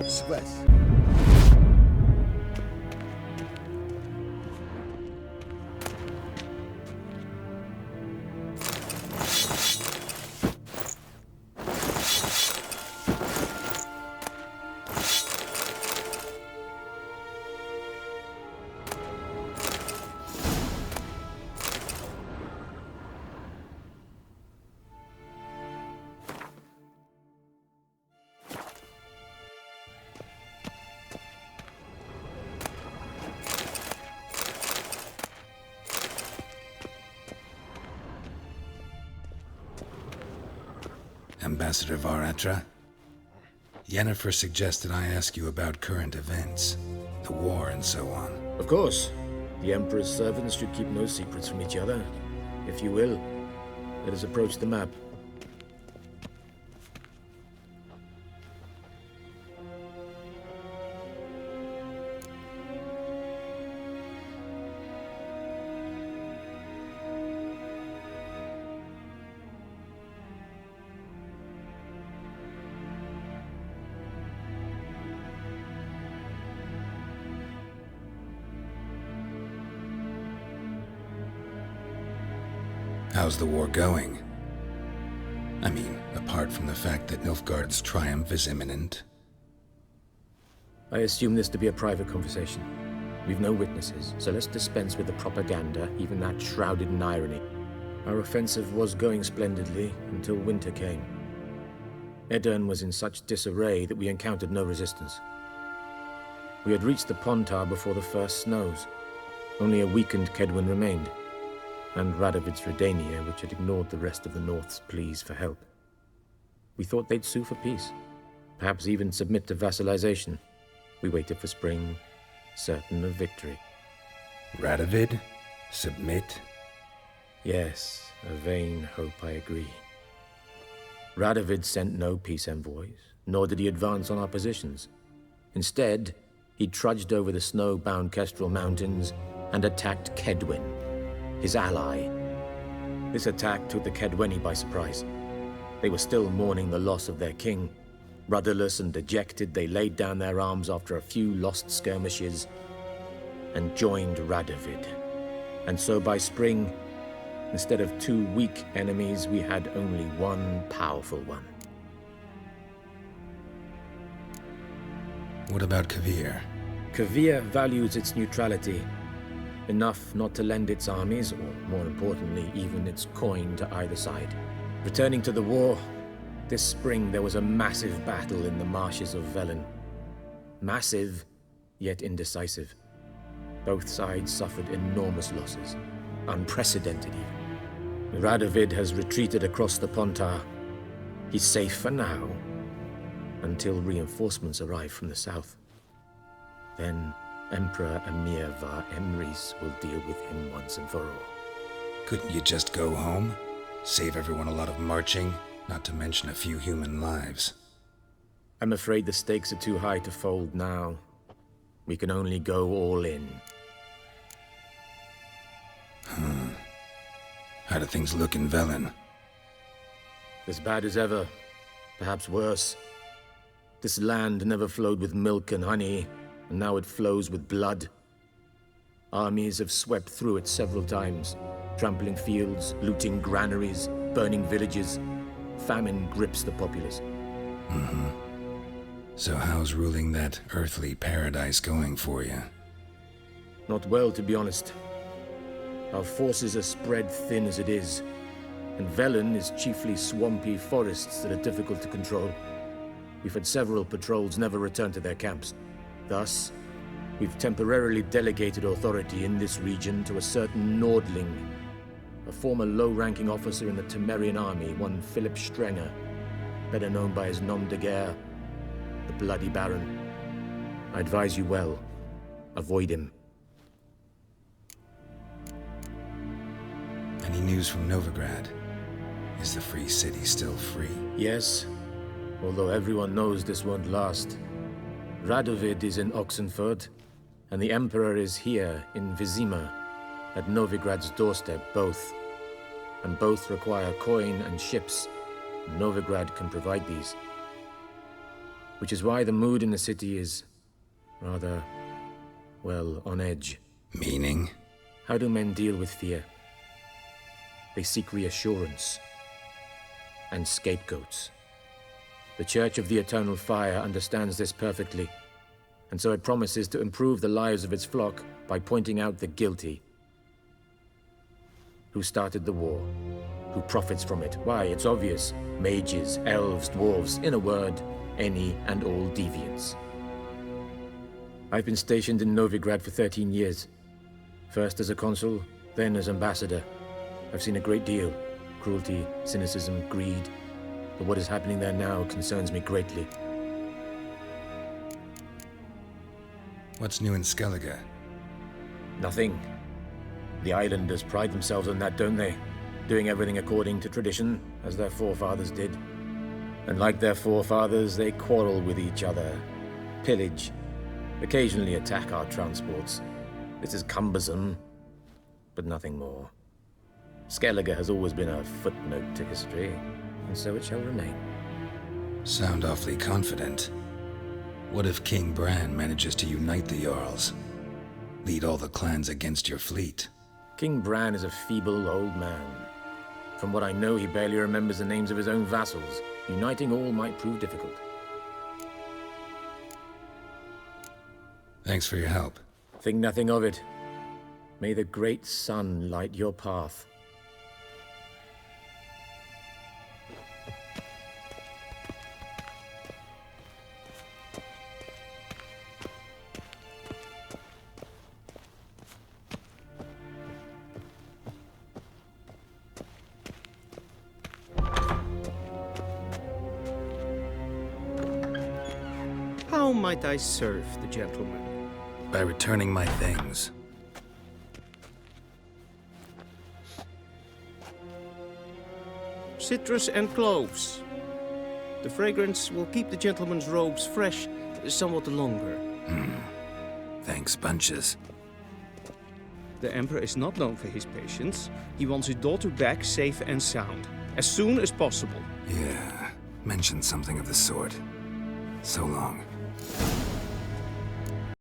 Stress. Ambassador Varatra, Yennefer suggested I ask you about current events, the war and so on. Of course. The Emperor's servants should keep no secrets from each other. If you will, let us approach the map. How's the war going? I mean, apart from the fact that Nilfgaard's triumph is imminent. I assume this to be a private conversation. We've no witnesses, so let's dispense with the propaganda, even that shrouded in irony. Our offensive was going splendidly until winter came. Edirn was in such disarray that we encountered no resistance. We had reached the Pontar before the first snows. Only a weakened Kedwen remained, and Radovid's Redania, which had ignored the rest of the North's pleas for help. We thought they'd sue for peace, perhaps even submit to vassalization. We waited for spring, certain of victory. Radovid? Submit? Yes, a vain hope, I agree. Radovid sent no peace envoys, nor did he advance on our positions. Instead, he trudged over the snow-bound Kestrel Mountains and attacked Kedwen, his ally. This attack took the Kedweni by surprise. They were still mourning the loss of their king. Rudderless and dejected, they laid down their arms after a few lost skirmishes and joined Radovid. And so by spring, instead of two weak enemies, we had only one powerful one. What about Kavir? Kavir values its neutrality, enough not to lend its armies, or more importantly, even its coin to either side. Returning to the war, this spring there was a massive battle in the marshes of Velen. Massive, yet indecisive. Both sides suffered enormous losses, unprecedented even. Radovid has retreated across the Pontar. He's safe for now, until reinforcements arrive from the south. Then Emperor Emir var Emrys will deal with him once and for all. Couldn't you just go home? Save everyone a lot of marching, not to mention a few human lives. I'm afraid the stakes are too high to fold now. We can only go all in. How do things look in Velen? As bad as ever, perhaps worse. This land never flowed with milk and honey, and now it flows with blood. Armies have swept through it several times, trampling fields, looting granaries, burning villages. Famine grips the populace. So how's ruling that earthly paradise going for you? Not well, to be honest. Our forces are spread thin as it is, and Velen is chiefly swampy forests that are difficult to control. We've had several patrols never return to their camps. Thus, we've temporarily delegated authority in this region to a certain Nordling, a former low-ranking officer in the Temerian army, one Philip Strenger, better known by his nom de guerre, the Bloody Baron. I advise you well. Avoid him. Any news from Novigrad? Is the free city still free? Yes, although everyone knows this won't last. Radovid is in Oxenford, and the Emperor is here in Vizima, at Novigrad's doorstep, both. And both require coin and ships. Novigrad can provide these. which is why the mood in the city is rather, well, on edge. Meaning? How do men deal with fear? They seek reassurance and scapegoats. The Church of the Eternal Fire understands this perfectly, and so it promises to improve the lives of its flock by pointing out the guilty. Who started the war? Who profits from it? Why, it's obvious. Mages, elves, dwarves, in a word, any and all deviants. I've been stationed in Novigrad for 13 years. First as a consul, then as ambassador. I've seen a great deal. Cruelty, cynicism, greed. But what is happening there now concerns me greatly. What's new in Skellige? Nothing. The islanders pride themselves on that, don't they? Doing everything according to tradition, as their forefathers did. And like their forefathers, they quarrel with each other, pillage, occasionally attack our transports. This is cumbersome, but nothing more. Skellige has always been a footnote to history, and so it shall remain. Sound awfully confident. What if King Bran manages to unite the Jarls? Lead all the clans against your fleet? King Bran is a feeble old man. From what I know, he barely remembers the names of his own vassals. Uniting all might prove difficult. Thanks for your help. Think nothing of it. May the great sun light your path. How might I serve the gentleman? By returning my things. Citrus and cloves. The fragrance will keep the gentleman's robes fresh somewhat longer. Thanks, bunches. The Emperor is not known for his patience. He wants his daughter back safe and sound, as soon as possible. Yeah, mentioned something of the sort. So long.